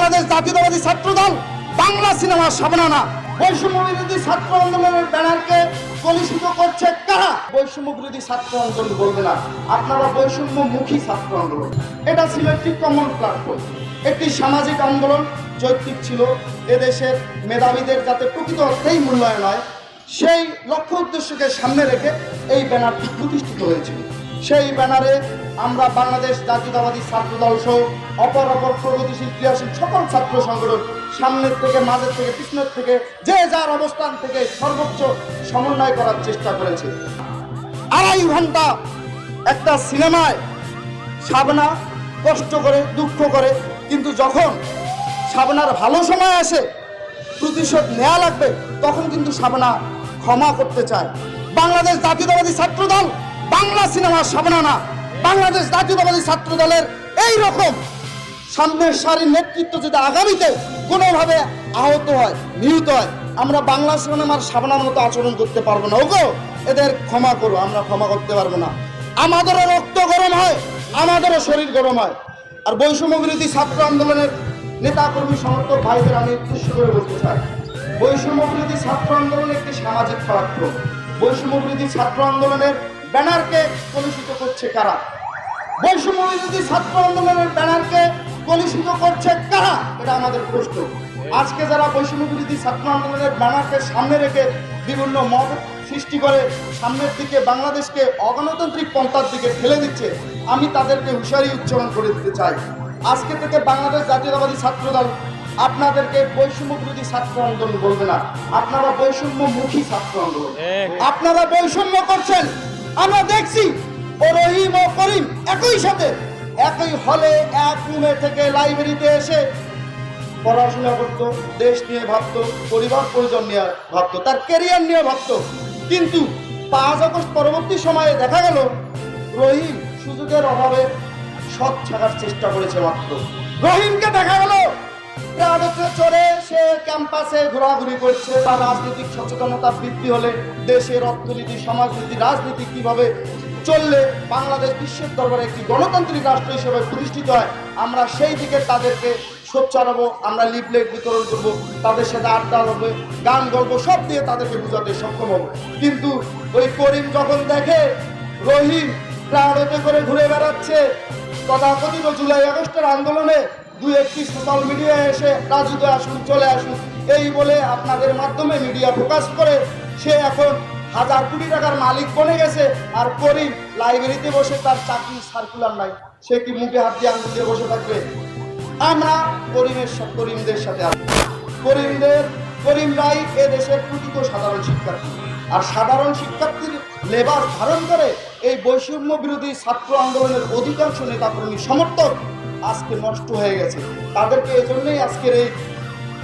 বাংলাদেশ জাতীয়তাবাদী ছাত্র দল বাংলা সিনেমার সাবনানা বৈষম্য বিরোধী ছাত্র আন্দোলনের ব্যানারকে কলুষিত করছে কারা? বৈষম্য বিরোধী ছাত্র আন্দোলন বলবে না, আপনারা বৈষম্যমুখী ছাত্র আন্দোলন। এটা ছিল একটি কমন প্ল্যাটফর্ম, একটি সামাজিক আন্দোলন। যৌক্তিক ছিল এদেশের মেধাবীদের যাতে প্রকৃত অর্থেই মূল্যায়ন হয়, সেই লক্ষ্য উদ্দেশ্যকে সামনে রেখে এই ব্যানারটি প্রতিষ্ঠিত হয়েছিল। সেই ব্যানারে আমরা বাংলাদেশ জাতীয়তাবাদী ছাত্র দল সহ অপর প্রগতিশীল ক্রিয়াশীল সকল ছাত্র সংগঠন সামনের থেকে, মাঝের থেকে, পিছনের থেকে, যে যার অবস্থান থেকে সর্বোচ্চ সমন্বয় করার চেষ্টা করেছে। 2.5 ঘন্টা একটা সিনেমায় শাবনা কষ্ট করে, দুঃখ করে, কিন্তু যখন শাবনার ভালো সময় আসে, প্রতিশোধ নেওয়া লাগবে, তখন কিন্তু শাবনা ক্ষমা করতে চায়। বাংলাদেশ জাতীয়তাবাদী ছাত্র দল বাংলা সিনেমার সাবনানা। বাংলাদেশ জাতীয়তাবাদী ছাত্র দলের এই রকম সামনের সারির নেতৃত্ব যদি আগামীতে কোনোভাবে আহত হয়, নিহত হয়, আমরা বাংলা সিনেমার সাবনার মতো আচরণ করতে পারবো না। ওগো, এদের ক্ষমা করো, আমরা ক্ষমা করতে পারবো না। আমাদেরও রক্ত গরম হয়, আমাদেরও শরীর গরম হয়। আর বৈষম্য বিরোধী ছাত্র আন্দোলনের নেতা কর্মী সমর্থক ভাইদের আমি উদ্দেশ্য করে বলতে চাই, বৈষম্য বিরোধী ছাত্র আন্দোলন একটি সামাজিক প্ল্যাটফর্ম। বৈষম্য বিরোধী ছাত্র আন্দোলনের ব্যানারকে কলুষিত করছে কারা? বৈষম্য বিরোধী ছাত্র আন্দোলনের ব্যানারকে কলুষিত করছে কারা? এটা আমাদের প্রশ্ন। আজকে যারা বৈষম্য বিরোধী ছাত্র আন্দোলনের ব্যানারকে সামনে রেখে বিভিন্ন মত সৃষ্টি করে সামনের দিকে বাংলাদেশকে অগণতান্ত্রিক পন্থার দিকে ঠেলে দিচ্ছে, আমি তাদেরকে হুঁশিয়ারি উচ্চারণ করে দিতে চাই। আজকে থেকে বাংলাদেশ জাতীয়তাবাদী ছাত্র দল আপনাদেরকে বৈষম্য বিরোধী ছাত্র আন্দোলন বলবে না, আপনারা বৈষম্যমুখী ছাত্র আন্দোলন। আপনারা বৈষম্য করছেন, আমরা দেখছি। ও রহিম ও করিম একই সাথে একই হলে এক রুমে থেকে লাইব্রেরিতে এসে পড়াশোনা করতো, দেশ নিয়ে ভাবতো, পরিবার পরিজন নিয়ে ভাবতো, তার ক্যারিয়ার নিয়ে ভাবতো। কিন্তু 5 আগস্ট পরবর্তী সময়ে দেখা গেল রহিম সুযোগের অভাবে সৎ থাকার চেষ্টা করেছে মাত্র। রহিমকে দেখা গেল প্রাডতে চড়ে সে ক্যাম্পাসে ঘোরাঘুরি করছে। তার রাজনৈতিক সচেতনতা বৃদ্ধি হলে দেশের অর্থনীতি, সমাজনীতি, রাজনীতি কিভাবে চললে বাংলাদেশ বিশ্বের দরবারে একটি গণতান্ত্রিক রাষ্ট্র হিসেবে প্রতিষ্ঠিত হয়, আমরা সেই দিকে তাদেরকে সোচ্চার হবো। আমরা লিফলেট বিতরণ করবো, তাদের সাথে আড্ডা হবে, গান গল্প সব দিয়ে তাদেরকে বোঝাতে সক্ষম হবো। কিন্তু ওই করিম যখন দেখে রহিম প্রাড়তে করে ঘুরে বেড়াচ্ছে, তথাকথিত জুলাই আগস্টের আন্দোলনে 2-1টি সোশ্যাল মিডিয়ায় এসে রাজুতে আসুন, চলে আসুন এই বলে আপনাদের মাধ্যমে মিডিয়া ফোকাস করে সে এখন 1000 কোটি টাকার মালিক বনে গেছে। আর করিম লাইব্রেরিতে বসে, তার চাকরির সার্কুলার নাই, সে কি মুখে হাত দিয়ে আঙুল দিয়ে বসে থাকবে? আমরা করিমদের সাথে আছি। করিমরাই এ দেশের প্রকৃত সাধারণ শিক্ষার্থী। আর সাধারণ শিক্ষার্থীর লেবাস ধারণ করে এই বৈষম্য বিরোধী ছাত্র আন্দোলনের অধিকাংশ নেতাকর্মী সমর্থক আজকে নষ্ট হয়ে গেছে। তাদেরকে এজন্যই আজকের এই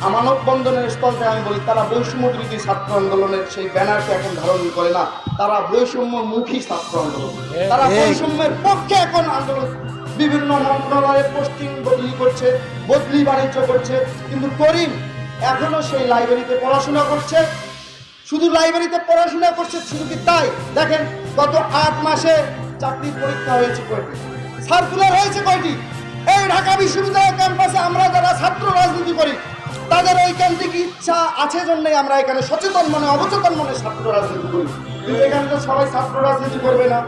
আমানত বন্ধনের স্থলটা আমি বলি, তারা বৈষম্য বিরোধী ছাত্র আন্দোলনের সেই ব্যানারকে এখন ধারণ করে না, তারা বৈষম্যমুখী ছাত্র আন্দোলন। তারা বৈষম্যের পক্ষে এখন আন্দোলন, বিভিন্ন মন্ত্রণালয়ে পোস্টিং বদলি করছে, বদলি বাণিজ্য করছে। কিন্তু করিম এখনো সেই লাইব্রেরিতে পড়াশোনা করছে। শুধু লাইব্রেরিতে পড়াশোনা করছে, শুধু কি তাই? দেখেন, গত 8 মাসে চাকরির পরীক্ষা হয়েছে কয়টি, সার্কুলার হয়েছে কয়টি? এই ঢাকা বিশ্ববিদ্যালয় ক্যাম্পাসে আমরা যারা ছাত্র রাজনীতি করি, তাদের ওইখান থেকে ইচ্ছা আছে জন্যই আমরা এখানে সচেতন মনে, অবচেতন মনে ছাত্র রাজনীতি করি। কিন্তু এখানে তো সবাই ছাত্র রাজনীতি করবে না।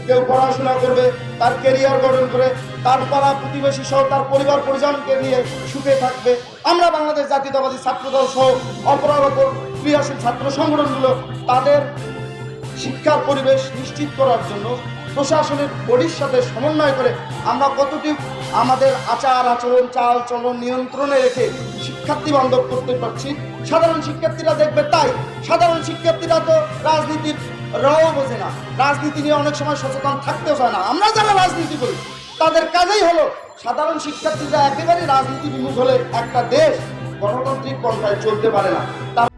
কেউ পড়াশোনা করবে, তার ক্যারিয়ার গঠন করে, তার পাড়া প্রতিবেশী সহ তার পরিবার পরিজনকে নিয়ে সুখে থাকবে। আমরা বাংলাদেশ জাতীয়তাবাদী ছাত্র দল সহ অপরাপর ক্রিয়াশীল ছাত্র সংগঠনগুলো তাদের শিক্ষার পরিবেশ নিশ্চিত করার জন্য প্রশাসনের বডির সাথে সমন্বয় করে আমরা কতটুকু আমাদের আচার আচরণ, চাল চলন নিয়ন্ত্রণে রেখে শিক্ষার্থী বান্ধব করতে পারছি, সাধারণ শিক্ষার্থীরা দেখবে। তাই সাধারণ শিক্ষার্থীরা তো রাজনীতির রাও বোঝে না, রাজনীতি নিয়ে অনেক সময় সচেতন থাকতেও চায় না। আমরা যারা রাজনীতি করি তাদের কাজেই হলো, সাধারণ শিক্ষার্থীরা একেবারেই রাজনীতি বিমুখ হলে একটা দেশ গণতান্ত্রিক পন্থায় চলতে পারে না। তারা